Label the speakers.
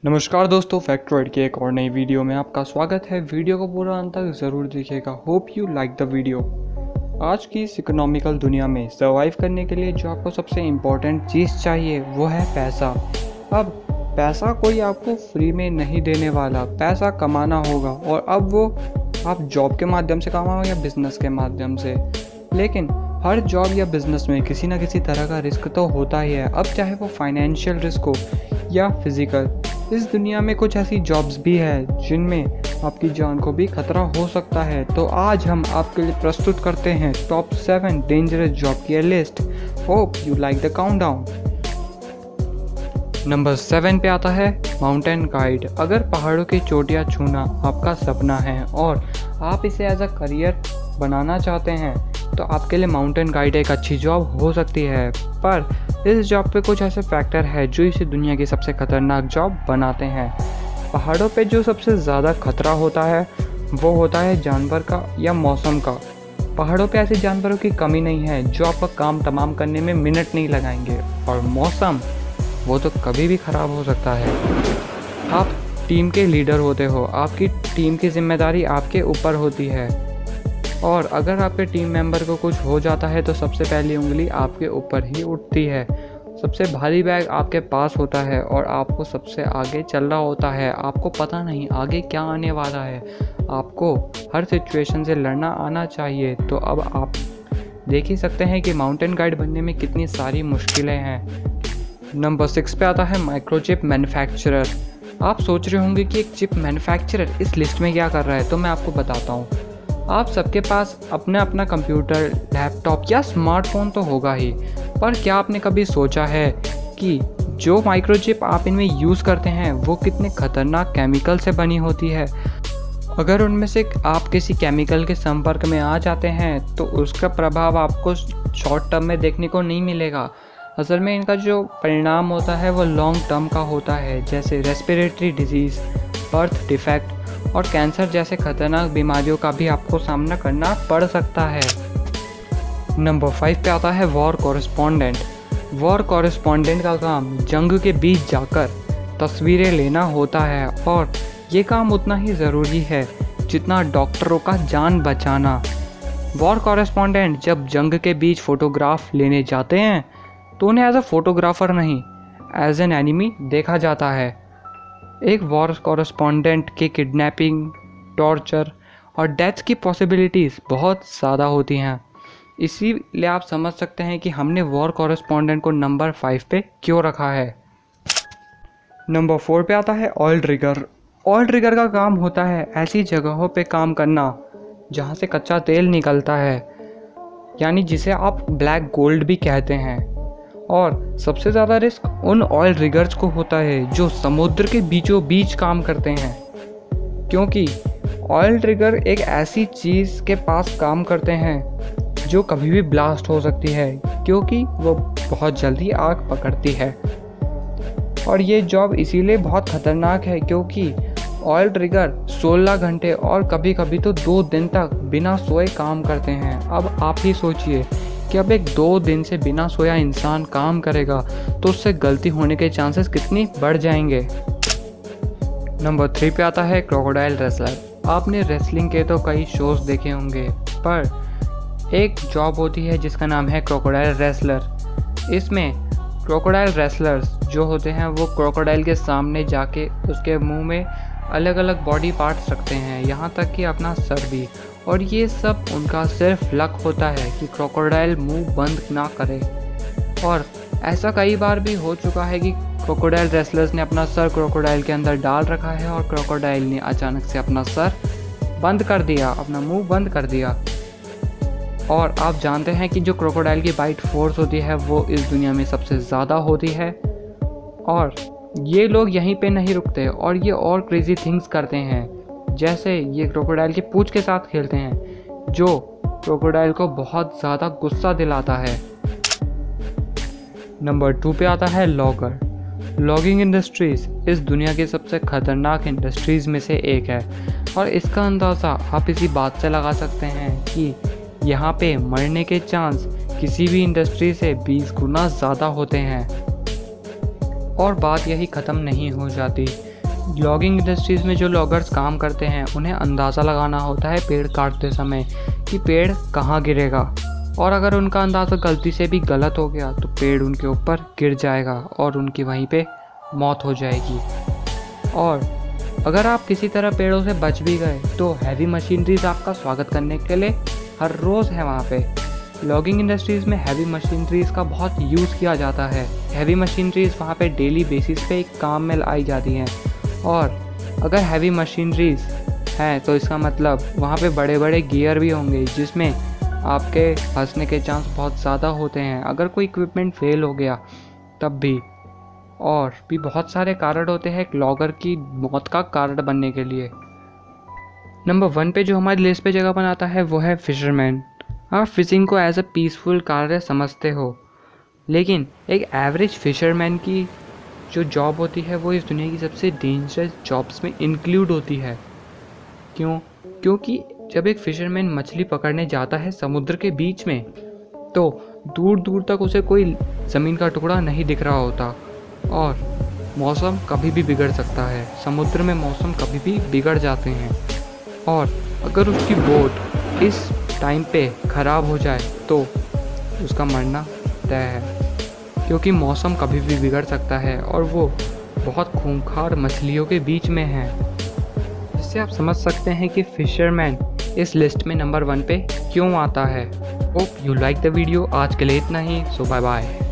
Speaker 1: नमस्कार दोस्तों, फैक्टरॉइड के एक और नई वीडियो में आपका स्वागत है। वीडियो को पूरा अंत तक ज़रूर देखिएगा। Hope you like the video. आज की इस इकोनॉमिकल दुनिया में सर्वाइव करने के लिए जो आपको सबसे इम्पोर्टेंट चीज़ चाहिए वो है पैसा। अब पैसा कोई आपको फ्री में नहीं देने वाला, पैसा कमाना होगा और अब वो आप जॉब के माध्यम से कमाओ या बिज़नेस के माध्यम से। लेकिन हर जॉब या बिज़नेस में किसी ना किसी तरह का रिस्क तो होता ही है, अब चाहे वो फाइनेंशियल रिस्क हो या फिज़िकल। इस दुनिया में कुछ ऐसी जॉब्स भी है जिनमें आपकी जान को भी खतरा हो सकता है। तो आज हम आपके लिए प्रस्तुत करते हैं टॉप 7 डेंजरस जॉब की list. Hope you like the countdown. Number 7 पे आता है माउंटेन गाइड। अगर पहाड़ों की चोटियां छूना आपका सपना है और आप इसे एज अ करियर बनाना चाहते हैं तो आपके लिए माउंटेन गाइड एक अच्छी जॉब हो सकती है। पर इस जॉब पे कुछ ऐसे फैक्टर है जो इसे दुनिया की सबसे खतरनाक जॉब बनाते हैं। पहाड़ों पे जो सबसे ज़्यादा खतरा होता है वो होता है जानवर का या मौसम का। पहाड़ों पे ऐसे जानवरों की कमी नहीं है जो आपका काम तमाम करने में मिनट नहीं लगाएंगे, और मौसम वो तो कभी भी ख़राब हो सकता है। आप टीम के लीडर होते हो, आपकी टीम की जिम्मेदारी आपके ऊपर होती है, और अगर आपके टीम मेंबर को कुछ हो जाता है तो सबसे पहली उंगली आपके ऊपर ही उठती है। सबसे भारी बैग आपके पास होता है और आपको सबसे आगे चलना होता है। आपको पता नहीं आगे क्या आने वाला है, आपको हर सिचुएशन से लड़ना आना चाहिए। तो अब आप देख ही सकते हैं कि माउंटेन गाइड बनने में कितनी सारी मुश्किलें हैं। नंबर 6 पे आता है माइक्रोचिप मैन्युफैक्चरर। आप सोच रहे होंगे कि एक चिप मैन्युफैक्चरर इस लिस्ट में क्या कर रहा है, तो मैं आपको बताता हूँ। आप सबके पास अपना अपना कंप्यूटर, लैपटॉप या स्मार्टफोन तो होगा ही, पर क्या आपने कभी सोचा है कि जो माइक्रोचिप आप इनमें यूज़ करते हैं वो कितने खतरनाक केमिकल से बनी होती है। अगर उनमें से आप किसी केमिकल के संपर्क में आ जाते हैं तो उसका प्रभाव आपको शॉर्ट टर्म में देखने को नहीं मिलेगा। असल में इनका जो परिणाम होता है वो लॉन्ग टर्म का होता है, जैसे रेस्पिरेटरी डिजीज़, बर्थ डिफेक्ट और कैंसर जैसे खतरनाक बीमारियों का भी आपको सामना करना पड़ सकता है। नंबर 5 पे आता है वॉर कॉरेस्पॉन्डेंट। वॉर कॉरेस्पॉन्डेंट का काम जंग के बीच जाकर तस्वीरें लेना होता है, और ये काम उतना ही ज़रूरी है जितना डॉक्टरों का जान बचाना। वॉर कॉरेस्पॉन्डेंट जब जंग के बीच फ़ोटोग्राफ लेने जाते हैं तो उन्हें एज अ फोटोग्राफ़र नहीं, एज एन एनिमी देखा जाता है। एक वॉर कॉरेस्पॉन्डेंट के किडनैपिंग, टॉर्चर और डेथ की पॉसिबिलिटीज़ बहुत ज़्यादा होती हैं। इसीलिए आप समझ सकते हैं कि हमने वॉर कॉरेस्पॉन्डेंट को नंबर 5 पे क्यों रखा है। नंबर 4 पे आता है ऑयल रिगर। ऑयल रिगर का काम होता है ऐसी जगहों पे काम करना जहाँ से कच्चा तेल निकलता है, यानी जिसे आप ब्लैक गोल्ड भी कहते हैं। और सबसे ज़्यादा रिस्क उन ऑयल रिगर्स को होता है जो समुद्र के बीचों बीच काम करते हैं, क्योंकि ऑयल रिगर एक ऐसी चीज़ के पास काम करते हैं जो कभी भी ब्लास्ट हो सकती है, क्योंकि वो बहुत जल्दी आग पकड़ती है। और ये जॉब इसीलिए बहुत ख़तरनाक है क्योंकि ऑयल रिगर 16 घंटे और कभी कभी तो 2 दिन तक बिना सोए काम करते हैं। अब आप ही सोचिए कि अब एक 2 दिन से बिना सोया इंसान काम करेगा तो उससे गलती होने के चांसेस कितनी बढ़ जाएंगे। नंबर 3 पे आता है क्रोकोडाइल रेसलर। आपने रेसलिंग के तो कई शोज देखे होंगे, पर एक जॉब होती है जिसका नाम है क्रोकोडाइल रेसलर। इसमें क्रोकोडाइल रेसलर्स जो होते हैं वो क्रोकोडाइल के सामने जाके उसके मुंह में अलग अलग बॉडी पार्ट्स रखते हैं, यहाँ तक कि अपना सर भी। और ये सब उनका सिर्फ लक होता है कि क्रोकोडाइल मुंह बंद ना करे। और ऐसा कई बार भी हो चुका है कि क्रोकोडाइल रेसलर्स ने अपना सर क्रोकोडाइल के अंदर डाल रखा है और क्रोकोडाइल ने अचानक से अपना सर बंद कर दिया, अपना मुंह बंद कर दिया। और आप जानते हैं कि जो क्रोकोडाइल की बाइट फोर्स होती है वो इस दुनिया में सबसे ज़्यादा होती है, और ये लोग यहीं पे नहीं रुकते और ये और क्रेजी थिंग्स करते हैं। जैसे ये क्रोकोडाइल की पूंछ के साथ खेलते हैं जो क्रोकोडाइल को बहुत ज़्यादा गुस्सा दिलाता है। नंबर 2 पे आता है लॉगर। लॉगिंग इंडस्ट्रीज़ इस दुनिया की सबसे ख़तरनाक इंडस्ट्रीज़ में से एक है, और इसका अंदाज़ा आप इसी बात से लगा सकते हैं कि यहाँ पे मरने के चांस किसी भी इंडस्ट्री से 20 गुना ज़्यादा होते हैं। और बात यही ख़त्म नहीं हो जाती। लॉगिंग इंडस्ट्रीज़ में जो लॉगर्स काम करते हैं उन्हें अंदाज़ा लगाना होता है पेड़ काटते समय कि पेड़ कहाँ गिरेगा, और अगर उनका अंदाज़ा गलती से भी गलत हो गया तो पेड़ उनके ऊपर गिर जाएगा और उनकी वहीं पे मौत हो जाएगी। और अगर आप किसी तरह पेड़ों से बच भी गए तो हैवी मशीनरीज आपका स्वागत करने के लिए हर रोज़ है वहाँ पे। लॉगिंग इंडस्ट्रीज़ में हैवी मशीनरीज़ का बहुत यूज़ किया जाता है। हैवी मशीनरीज़ वहाँ पे डेली बेसिस पे एक काम में लाई जाती हैं, और अगर हैवी मशीनरीज़ हैं तो इसका मतलब वहाँ पे बड़े बड़े गियर भी होंगे जिसमें आपके फंसने के चांस बहुत ज़्यादा होते हैं अगर कोई इक्विपमेंट फेल हो गया तब भी। और भी बहुत सारे कारण होते हैं एक लॉगर की मौत का कारण बनने के लिए। नंबर 1 पे जो हमारी लिस्ट पे जगह बनाता है वो है फिशरमैन। आप फिशिंग को एज अ पीसफुल कार्य समझते हो, लेकिन एक एवरेज फिशरमैन की जो जॉब होती है वो इस दुनिया की सबसे डेंजरस जॉब्स में इंक्लूड होती है। क्यों? क्योंकि जब एक फिशरमैन मछली पकड़ने जाता है समुद्र के बीच में तो दूर दूर तक उसे कोई ज़मीन का टुकड़ा नहीं दिख रहा होता, और मौसम कभी भी बिगड़ सकता है। समुद्र में मौसम कभी भी बिगड़ जाते हैं, और अगर उसकी बोट इस टाइम पे ख़राब हो जाए तो उसका मरना तय है, क्योंकि मौसम कभी भी बिगड़ सकता है और वो बहुत खूंखार मछलियों के बीच में है। इससे आप समझ सकते हैं कि फिशरमैन इस लिस्ट में नंबर 1 पे क्यों आता है। Hope you like the video. आज के लिए इतना ही। सो बाय बाय।